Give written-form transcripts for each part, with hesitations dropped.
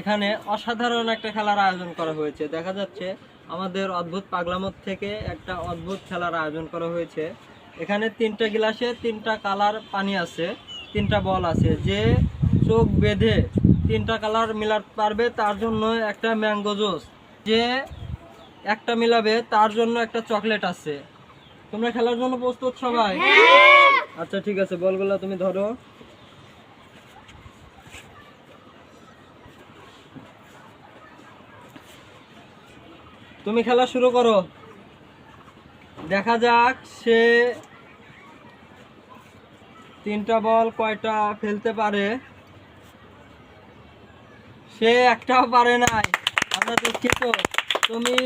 এখানে অসাধারণ একটা খেলার আয়োজন করা হয়েছে। দেখা যাচ্ছে আমাদের অদ্ভুত পাগলামত থেকে একটা অদ্ভুত খেলার আয়োজন করা হয়েছে। এখানে 3টা গ্লাসে 3টা কালার পানি আছে, 3টা বল আছে। যে চোখ বেঁধে 3টা কালার মিলাতে পারবে তার জন্য একটা ম্যাঙ্গো জুস, যে একটা মিলাবে তার জন্য একটা চকলেট আছে। তোমরা খেলার জন্য প্রস্তুত সবাই? আচ্ছা ঠিক আছে, বলগুলো তুমি ধরো। তুমি খেলা শুরু করো। দেখা যাক সে 3টা বল কয়টা ফেলতে পারে। সে একটাও পারে নাই। আমরা দুঃখিত। তুমি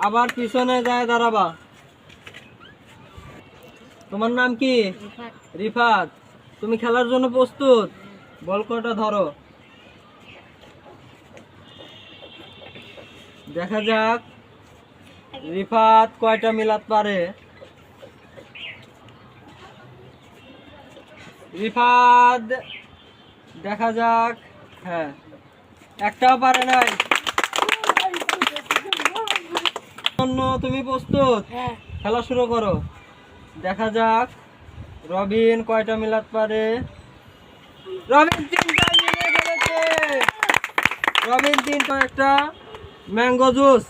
আবার পিছনে যায় দাঁড়াবা। তোমার নাম কি? রিফাত। তুমি খেলার জন্য প্রস্তুত? বল কয়টা ধরো। দেখা যাক রিফাত কয়টা মিলাতে পারে। রিফাত দেখা যাক, হ্যাঁ একটাও পারে নাই। তুমি প্রস্তুত? খেলা শুরু করো। দেখা যাক রবিন কয়টা মিলাতে পারে। রবিন 3টা মিলে ফেলেছে। রবিন 3টা একটা ম্যাঙ্গো জুস।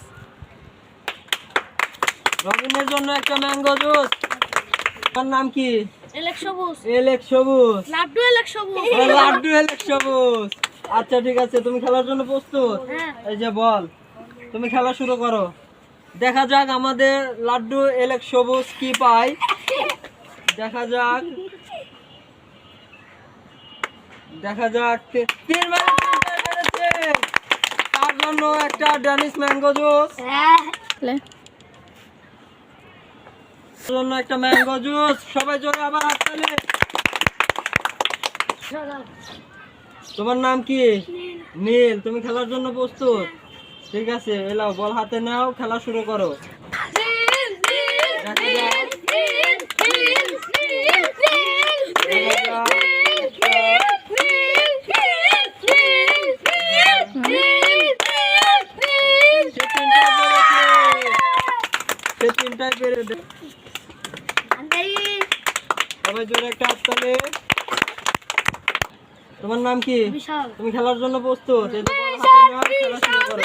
রবিনের জন্য একটা ম্যাঙ্গো জুস। তার নাম কি? এলেক্স সবুজ। লাড্ডু এলেক্স সবুজ। আচ্ছা ঠিক আছে, তুমি খেলার জন্য প্রস্তুত? এই যে বল, তুমি খেলা শুরু করো। দেখা যাক আমাদের লাড্ডু এলেক্স সবুজ কি পায়। দেখা যাক, দেখা যাক। 3 মানে 3টা পেরেছে। তার জন্য একটা ড্যানিশ ম্যাঙ্গো জুস। জন্য একটা ম্যাঙ্গো জুস। সবাই জোরে আবার হাততালি। তোমার নাম কি? নীল। তুমি খেলার জন্য প্রস্তুত? ঠিক আছে, এলাও বল হাতে নাও, খেলা শুরু করো। সে 3টাই পেরে। সবাই জোরে একটা হাততালি। তোমার নাম কি? তুমি খেলার জন্য প্রস্তুত? খেলা শুরু করো।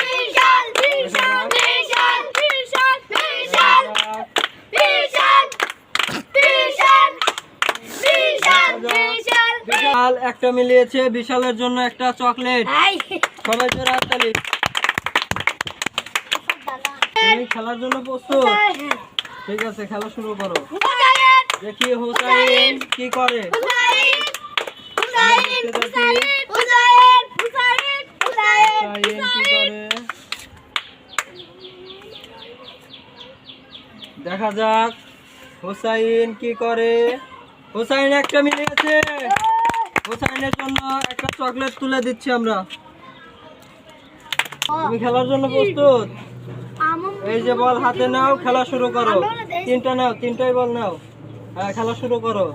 বিশাল একটা মিলিয়েছে। বিশালের জন্য একটা চকলেট। সবাই জোরে হাততালি। তুমি খেলার জন্য প্রস্তুত? ঠিক আছে, খেলা শুরু করো। দেখি হুসাইন কি করে। দেখা যাক হুসাইন কি করে। হুসাইন একটা মিলিয়েছে। হুসাইনের জন্য একটা চকলেট তুলে দিচ্ছি আমরা। তুমি খেলার জন্য প্রস্তুত? এই যে বল হাতে নাও, খেলা শুরু করো। 3টা নাও, 3টাই বল নাও। হ্যাঁ, খেলা শুরু করো।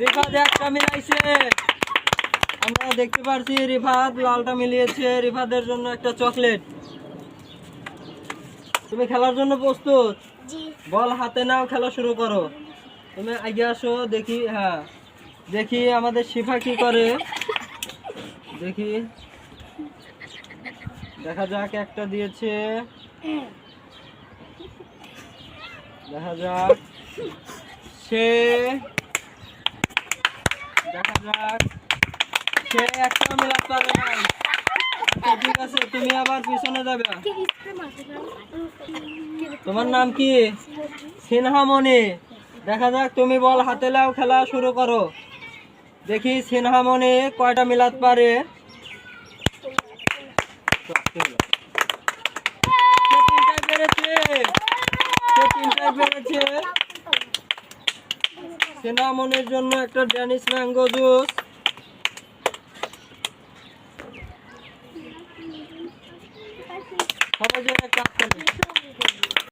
রিফাত একটা মিলাইছে। আমরা দেখতে পাচ্ছি রিফাত লালটা মিলিয়েছে। রিফাতের জন্য একটা চকলেট। তুমি খেলার জন্য প্রস্তুত? বল হাতে নাও, খেলা শুরু করো। তুমি আগে আসো দেখি। হ্যাঁ, দেখি আমাদের শিফা কি করে। দেখি, দেখা যাক একটা দিয়েছে। দেখা যাক সে, দেখা যাক সে একটা মিলাতে পারে নাই। আচ্ছা ঠিক আছে, তুমি আবার পিছনে যাবে। তোমার নাম কি? সিনহামণি। দেখা যাক তুমি বল হাতে নাও, খেলা শুরু করো। দেখি সিনহামণি কয়টা মিলাতে পারে। সিনহামণির জন্য একটা ড্যানিশ ম্যাঙ্গো জুস।